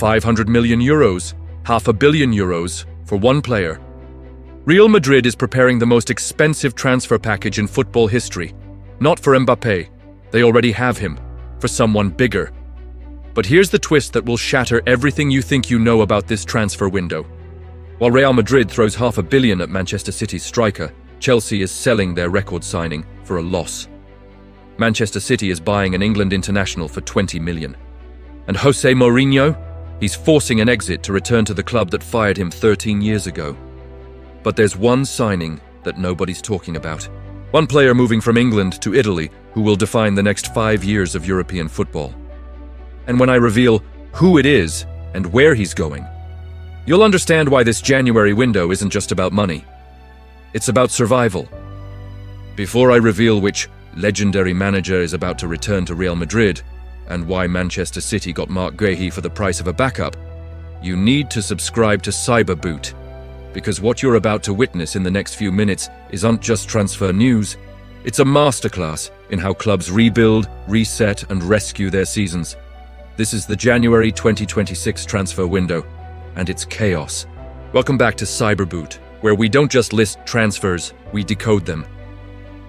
500 million euros, €500 million for one player. Real Madrid is preparing the most expensive transfer package in football history. Not for Mbappe, they already have him, for someone bigger. But here's the twist that will shatter everything you think you know about this transfer window. While Real Madrid throws €500 million at Manchester City's striker, Chelsea is selling their record signing for a loss. Manchester City is buying an England international for €20 million. And Jose Mourinho? He's forcing an exit to return to the club that fired him 13 years ago. But there's one signing that nobody's talking about. One player moving from England to Italy who will define the next 5 years of European football. And when I reveal who it is and where he's going, you'll understand why this January window isn't just about money. It's about survival. Before I reveal which legendary manager is about to return to Real Madrid and why Manchester City got Marc Guehi for the price of a backup, you need to subscribe to Cyberboot, because what you're about to witness in the next few minutes isn't just transfer news. It's a masterclass in how clubs rebuild, reset, and rescue their seasons. This is the January 2026 transfer window, and it's chaos. Welcome back to Cyberboot, where we don't just list transfers, we decode them.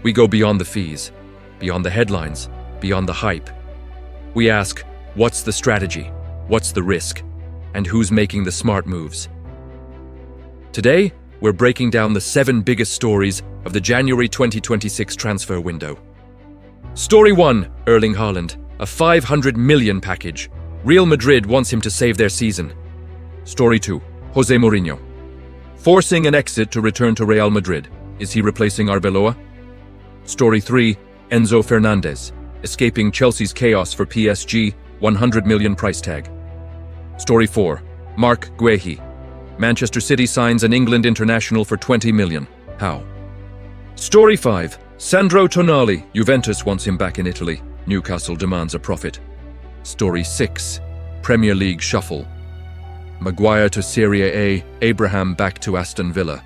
We go beyond the fees, beyond the headlines, beyond the hype. We ask, what's the strategy? What's the risk? And who's making the smart moves? Today, we're breaking down the 7 biggest stories of the January 2026 transfer window. Story 1, Erling Haaland, a €500 million package. Real Madrid wants him to save their season. Story 2, Jose Mourinho, forcing an exit to return to Real Madrid. Is he replacing Arbeloa? Story 3, Enzo Fernandez, escaping Chelsea's chaos for PSG, €100 million price tag. Story 4, Marc Guehi, Manchester City signs an England international for €20 million. How? Story 5, Sandro Tonali, Juventus wants him back in Italy. Newcastle demands a profit. Story 6, Premier League shuffle. Maguire to Serie A, Abraham back to Aston Villa.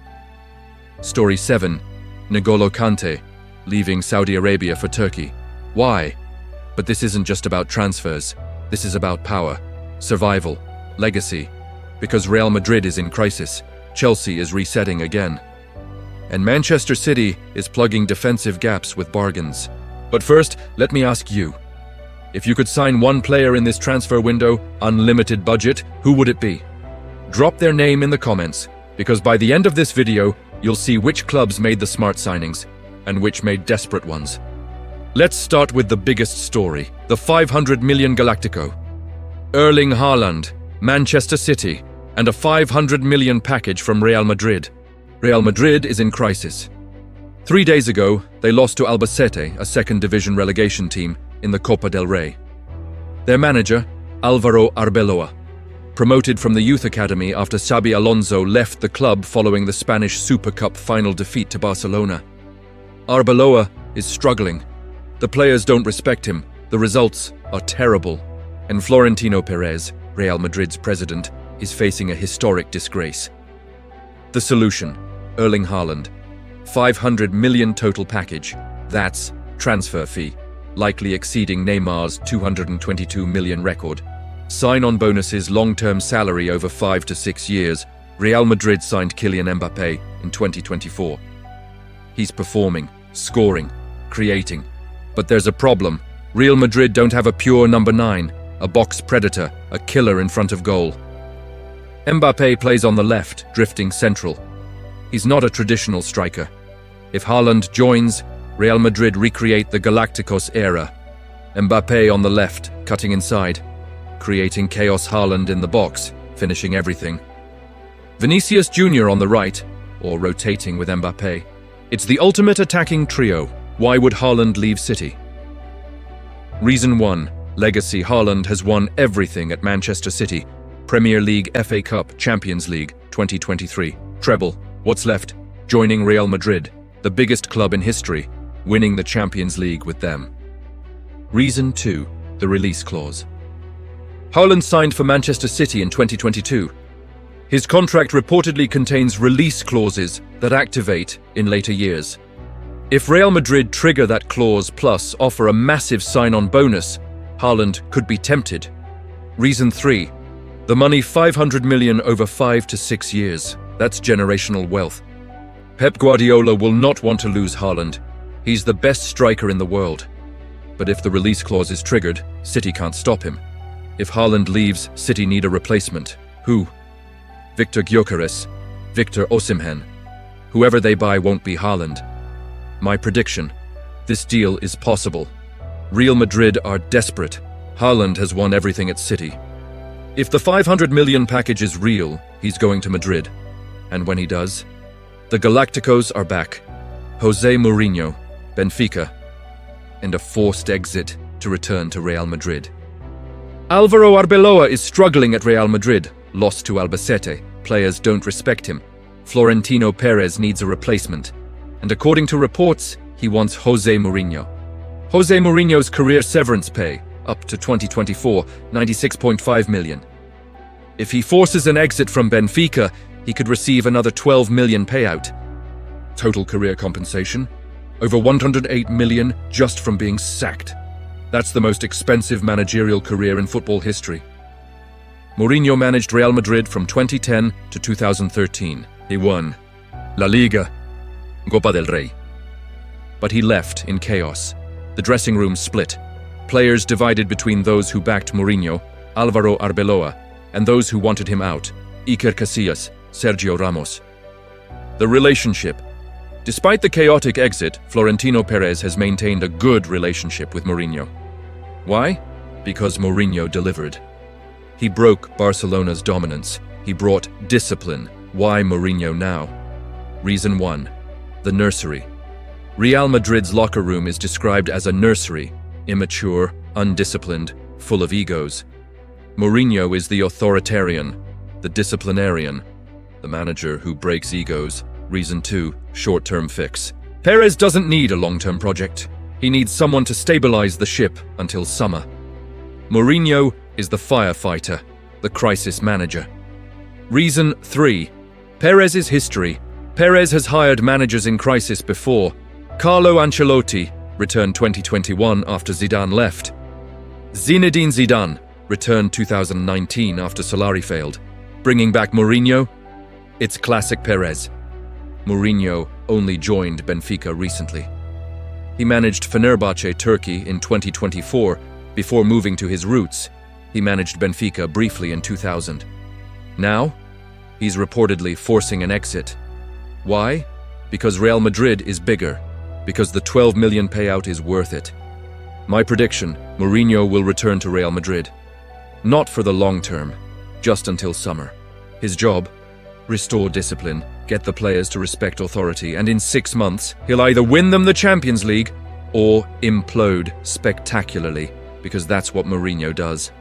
Story 7, N'Golo Kante, leaving Saudi Arabia for Turkey. Why? But this isn't just about transfers. This is about power, survival, legacy. Because Real Madrid is in crisis, Chelsea is resetting again. And Manchester City is plugging defensive gaps with bargains. But first, let me ask you. If you could sign one player in this transfer window, unlimited budget, who would it be? Drop their name in the comments, because by the end of this video, you'll see which clubs made the smart signings and which made desperate ones. Let's start with the biggest story, the €500 million Galactico. Erling Haaland, Manchester City, and a €500 million package from Real Madrid. Real Madrid is in crisis. 3 days ago, they lost to Albacete, a second division relegation team, in the Copa del Rey. Their manager, Alvaro Arbeloa, promoted from the youth academy after Xabi Alonso left the club following the Spanish Super Cup final defeat to Barcelona. Arbeloa is struggling. The players don't respect him, the results are terrible, and Florentino Perez, Real Madrid's president, is facing a historic disgrace. The solution, Erling Haaland. €500 million total package. That's transfer fee, likely exceeding Neymar's €222 million record. Sign-on bonuses, long-term salary over 5 to 6 years. Real Madrid signed Kylian Mbappe in 2024. He's performing, scoring, creating. But there's a problem. Real Madrid don't have a pure number 9, a box predator, a killer in front of goal. Mbappe plays on the left, drifting central. He's not a traditional striker. If Haaland joins, Real Madrid recreate the Galacticos era. Mbappe on the left, cutting inside, creating chaos. Haaland in the box, finishing everything. Vinicius Jr. on the right, or rotating with Mbappe. It's the ultimate attacking trio. Why would Haaland leave City? Reason 1. Legacy. Haaland has won everything at Manchester City. Premier League, FA Cup, Champions League, 2023. Treble. What's left? Joining Real Madrid, the biggest club in history, winning the Champions League with them. Reason 2. The release clause. Haaland signed for Manchester City in 2022. His contract reportedly contains release clauses that activate in later years. If Real Madrid trigger that clause plus offer a massive sign-on bonus, Haaland could be tempted. Reason 3. The money 500 million over 5 to 6 years. That's generational wealth. Pep Guardiola will not want to lose Haaland. He's the best striker in the world. But if the release clause is triggered, City can't stop him. If Haaland leaves, City need a replacement. Who? Victor Gyökeres, Victor Osimhen. Whoever they buy won't be Haaland. My prediction: this deal is possible. Real Madrid are desperate. Haaland has won everything at City. If the 500 million package is real, he's going to Madrid. And when he does, the Galacticos are back. Jose Mourinho, Benfica, and a forced exit to return to Real Madrid. Alvaro Arbeloa is struggling at Real Madrid, lost to Albacete. Players don't respect him. Florentino Perez needs a replacement. And according to reports, he wants Jose Mourinho. Jose Mourinho's career severance pay, up to 2024, 96.5 million. If he forces an exit from Benfica, he could receive another 12 million payout. Total career compensation? Over 108 million just from being sacked. That's the most expensive managerial career in football history. Mourinho managed Real Madrid from 2010 to 2013. He won La Liga, Copa del Rey. But he left in chaos. The dressing room split. Players divided between those who backed Mourinho, Alvaro Arbeloa, and those who wanted him out, Iker Casillas, Sergio Ramos. The relationship. Despite the chaotic exit, Florentino Perez has maintained a good relationship with Mourinho. Why? Because Mourinho delivered. He broke Barcelona's dominance. He brought discipline. Why Mourinho now? Reason 1. The nursery. Real Madrid's locker room is described as a nursery, immature, undisciplined, full of egos. Mourinho is the authoritarian, the disciplinarian, the manager who breaks egos. Reason 2, short-term fix. Perez doesn't need a long-term project. He needs someone to stabilize the ship until summer. Mourinho is the firefighter, the crisis manager. Reason 3, Perez's history. Perez has hired managers in crisis before. Carlo Ancelotti returned 2021 after Zidane left. Zinedine Zidane returned 2019 after Solari failed. Bringing back Mourinho? It's classic Perez. Mourinho only joined Benfica recently. He managed Fenerbahce Turkey in 2024 before moving to his roots. He managed Benfica briefly in 2000. Now, he's reportedly forcing an exit. Why? Because Real Madrid is bigger. Because the 12 million payout is worth it. My prediction, Mourinho will return to Real Madrid. Not for the long term, just until summer. His job? Restore discipline, get the players to respect authority, and in 6 months, he'll either win them the Champions League or implode spectacularly, because that's what Mourinho does.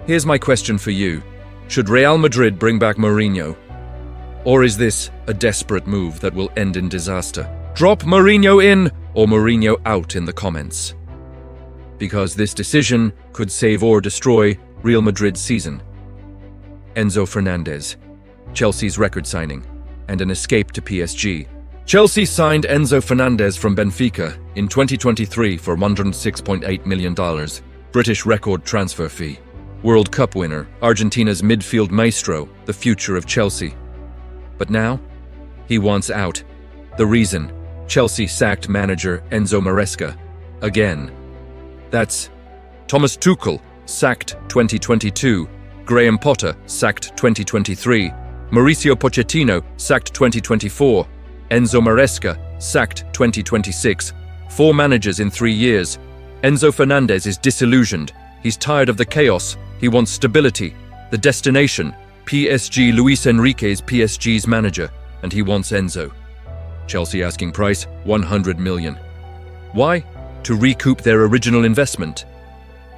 Here's my question for you. Should Real Madrid bring back Mourinho? Or is this a desperate move that will end in disaster? Drop Mourinho in or Mourinho out in the comments. Because this decision could save or destroy Real Madrid's season. Enzo Fernandez, Chelsea's record signing, and an escape to PSG. Chelsea signed Enzo Fernandez from Benfica in 2023 for $106.8 million. British record transfer fee. World Cup winner, Argentina's midfield maestro, the future of Chelsea. But now, he wants out. The reason? Chelsea sacked manager Enzo Maresca. Again. That's Thomas Tuchel, sacked 2022. Graham Potter, sacked 2023. Mauricio Pochettino, sacked 2024. Enzo Maresca, sacked 2026. 4 managers in 3 years. Enzo Fernandez is disillusioned. He's tired of the chaos. He wants stability. The destination, PSG. Luis Enrique is PSG's manager, and he wants Enzo. Chelsea asking price, 100 million. Why? To recoup their original investment.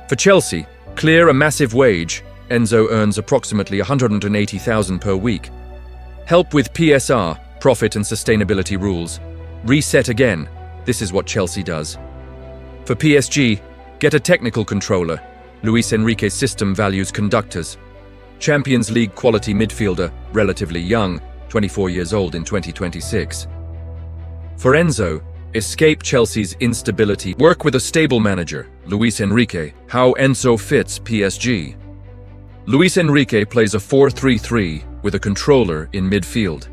For Chelsea, clear a massive wage. Enzo earns approximately 180,000 per week. Help with PSR, profit and sustainability rules. Reset again. This is what Chelsea does. For PSG, get a technical controller. Luis Enrique's system values conductors. Champions League quality midfielder, relatively young, 24 years old in 2026. For Enzo, escape Chelsea's instability. Work with a stable manager, Luis Enrique. How Enzo fits PSG. Luis Enrique plays a 4-3-3 with a controller in midfield.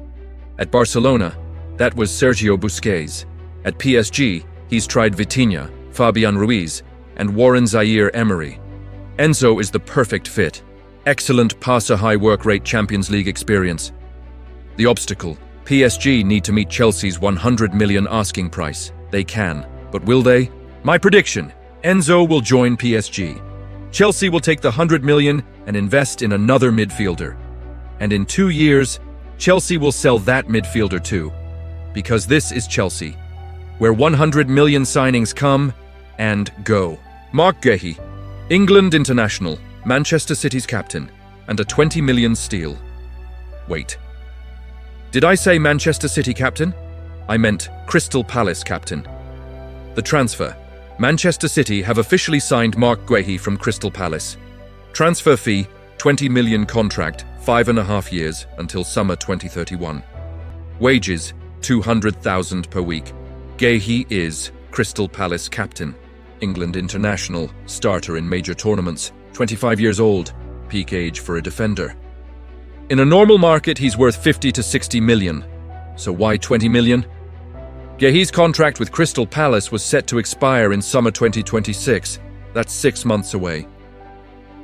At Barcelona, that was Sergio Busquets. At PSG, he's tried Vitinha, Fabian Ruiz, and Warren Zaire-Emery. Enzo is the perfect fit. Excellent passer, high work rate, Champions League experience. The obstacle: PSG need to meet Chelsea's 100 million asking price. They can, but will they? My prediction: Enzo will join PSG. Chelsea will take the 100 million and invest in another midfielder. And in 2 years, Chelsea will sell that midfielder too. Because this is Chelsea, where 100 million signings come and go. Marc Guehi, England international, Manchester City's captain, and a 20 million steal. Wait. Did I say Manchester City captain? I meant Crystal Palace captain. The transfer: Manchester City have officially signed Marc Guehi from Crystal Palace. Transfer fee: 20 million, contract, 5.5 years until summer 2031. Wages: 200,000 per week. Guehi is Crystal Palace captain, England international, starter in major tournaments, 25 years old, peak age for a defender. In a normal market, he's worth 50 to 60 million. So why 20 million? Guehi's contract with Crystal Palace was set to expire in summer 2026. That's 6 months away.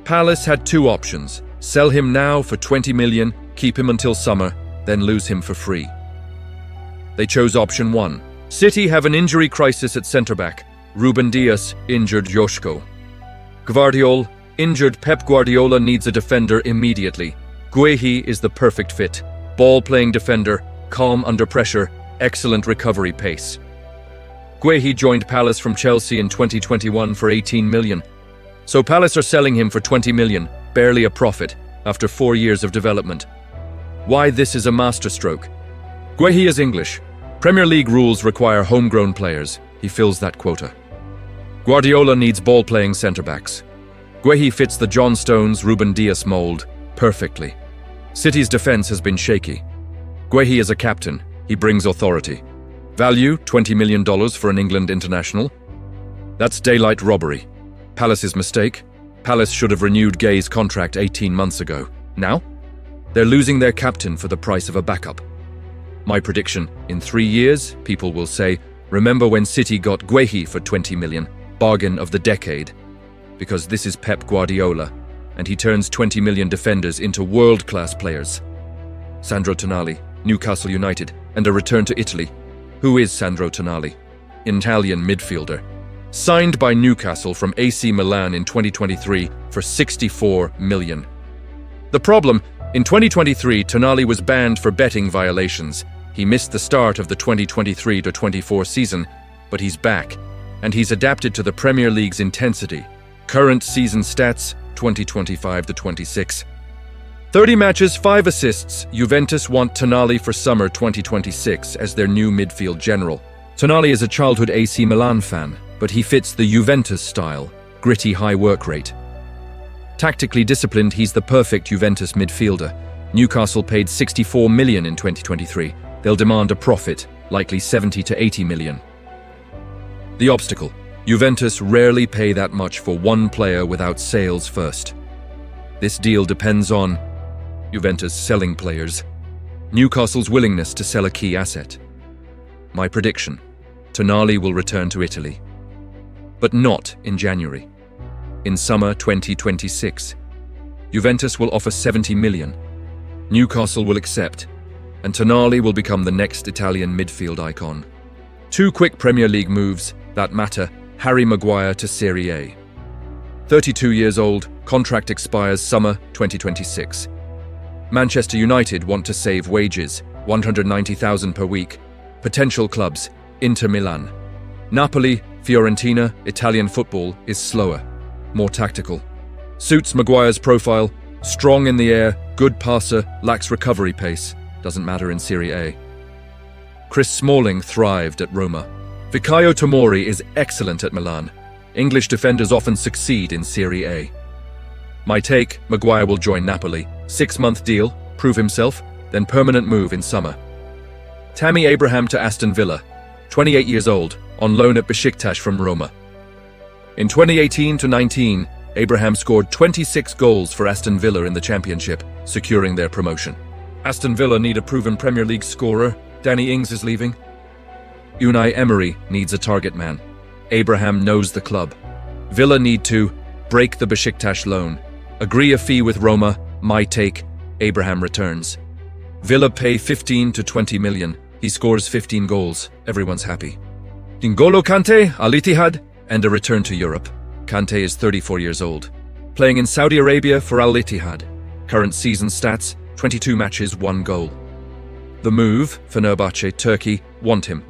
Palace had two options: sell him now for 20 million, keep him until summer, then lose him for free. They chose option 1. City have an injury crisis at centre-back. Ruben Dias injured Joško. Guardiola injured. Pep Guardiola needs a defender immediately. Guehi is the perfect fit. Ball-playing defender, calm under pressure, excellent recovery pace. Guehi joined Palace from Chelsea in 2021 for 18 million. So Palace are selling him for 20 million, barely a profit, after 4 years of development. Why this is a masterstroke? Guehi is English. Premier League rules require homegrown players. He fills that quota. Guardiola needs ball-playing centre-backs. Guehi fits the John Stones, Ruben Dias mould perfectly. City's defence has been shaky. Guehi is a captain. He brings authority. Value: $20 million for an England international. That's daylight robbery. Palace's mistake? Palace should have renewed Guehi's contract 18 months ago. Now? They're losing their captain for the price of a backup. My prediction: in 3 years, people will say, remember when City got Guehi for 20 million? Bargain of the decade. Because this is Pep Guardiola, and he turns 20 million defenders into world-class players. Sandro Tonali, Newcastle United, and a return to Italy. Who is Sandro Tonali? Italian midfielder. Signed by Newcastle from AC Milan in 2023 for 64 million. The problem: in 2023, Tonali was banned for betting violations. He missed the start of the 2023-24 season, but he's back, and he's adapted to the Premier League's intensity. Current season stats: 2025-26. 30 matches, 5 assists. Juventus want Tonali for summer 2026 as their new midfield general. Tonali is a childhood AC Milan fan, but he fits the Juventus style: gritty, high work rate. Tactically disciplined, he's the perfect Juventus midfielder. Newcastle paid 64 million in 2023. They'll demand a profit, likely 70 to 80 million. The obstacle: Juventus rarely pay that much for one player without sales first. This deal depends on Juventus selling players, Newcastle's willingness to sell a key asset. My prediction: Tonali will return to Italy. But not in January. In summer 2026. Juventus will offer 70 million. Newcastle will accept, and Tonali will become the next Italian midfield icon. 2 quick Premier League moves that matter: Harry Maguire to Serie A. 32 years old, contract expires summer 2026. Manchester United want to save wages, 190,000 per week. Potential clubs: Inter Milan. Napoli, Fiorentina. Italian football is slower, more tactical. Suits Maguire's profile: strong in the air, good passer, lacks recovery pace. Doesn't matter in Serie A. Chris Smalling thrived at Roma. Fikayo Tomori is excellent at Milan. English defenders often succeed in Serie A. My take: Maguire will join Napoli. 6-month deal, prove himself, then permanent move in summer. Tammy Abraham to Aston Villa. 28 years old, on loan at Besiktas from Roma. In 2018-19, Abraham scored 26 goals for Aston Villa in the Championship, securing their promotion. Aston Villa need a proven Premier League scorer. Danny Ings is leaving. Unai Emery needs a target man. Abraham knows the club. Villa need to break the Besiktas loan, agree a fee with Roma, my take, Abraham returns. Villa pay 15 to 20 million. He scores 15 goals. Everyone's happy. N'Golo Kante, Al Ittihad, and a return to Europe. Kante is 34 years old. Playing in Saudi Arabia for Al Ittihad. Current season stats, 22 matches, 1 goal. The move, Fenerbahce, Turkey, want him.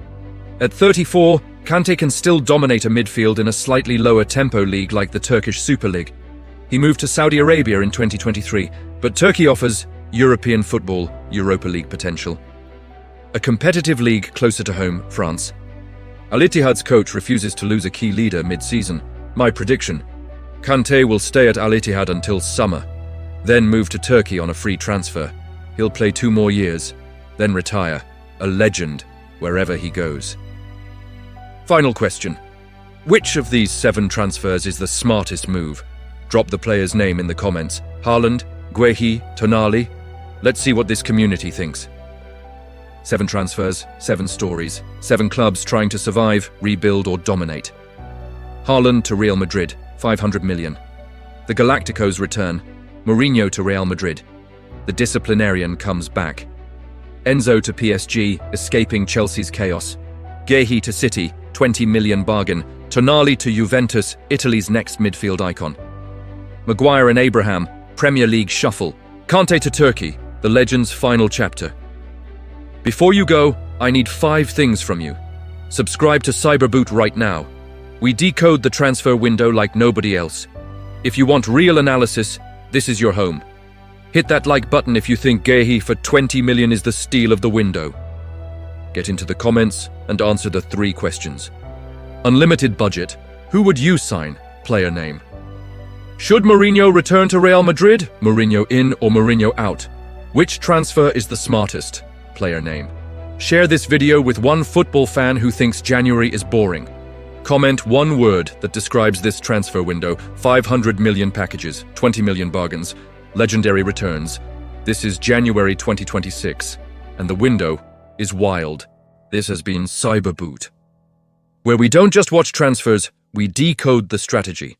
At 34, Kante can still dominate a midfield in a slightly lower tempo league like the Turkish Super League. He moved to Saudi Arabia in 2023, but Turkey offers European football, Europa League potential. A competitive league closer to home, France. Al Ittihad's coach refuses to lose a key leader mid-season. My prediction, Kante will stay at Al Ittihad until summer, then move to Turkey on a free transfer. He'll play 2 more years, then retire, a legend wherever he goes. Final question. Which of these 7 transfers is the smartest move? Drop the player's name in the comments. Haaland, Guehi, Tonali. Let's see what this community thinks. 7 transfers, 7 stories, 7 clubs trying to survive, rebuild or dominate. Haaland to Real Madrid, 500 million. The Galacticos return. Mourinho to Real Madrid. The disciplinarian comes back. Enzo to PSG, escaping Chelsea's chaos. Guehi to City, 20 million bargain. Tonali to Juventus, Italy's next midfield icon. Maguire and Abraham, Premier League shuffle. Kante to Turkey, the legend's final chapter. Before you go, I need 5 things from you. Subscribe to Cyberboot right now. We decode the transfer window like nobody else. If you want real analysis, this is your home. Hit that like button if you think Guehi for 20 million is the steal of the window. Get into the comments and answer the 3 questions. Unlimited budget. Who would you sign? Player name. Should Mourinho return to Real Madrid? Mourinho in or Mourinho out? Which transfer is the smartest? Player name. Share this video with one football fan who thinks January is boring. Comment 1 word that describes this transfer window. 500 million packages, 20 million bargains, legendary returns. This is January 2026, and the window is wild. This has been Cyberboot, where we don't just watch transfers, we decode the strategy.